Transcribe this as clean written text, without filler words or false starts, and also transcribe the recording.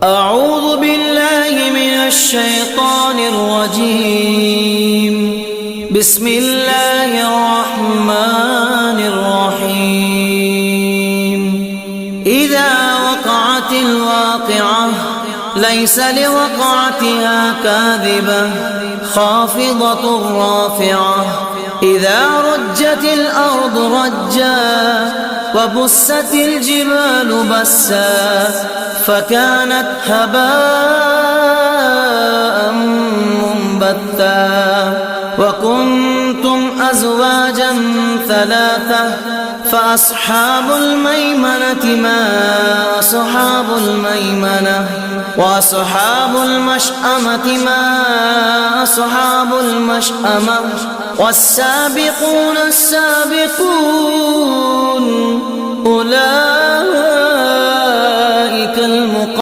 أعوذ بالله من الشيطان الرجيم. بسم الله الرحمن الرحيم. إذا وقعت الواقعة ليس لوقعتها كاذبة خافضة رافعة. إذا رجت الأرض رجا وبست الجبال بسا فكانت هباء منبثا. وكنتم أزواجا ثلاثة فأصحاب الميمنة ما أصحاب الميمنة وأصحاب المشأمة ما أصحاب المشأمة. والسابقون السابقون أولئك المقربون.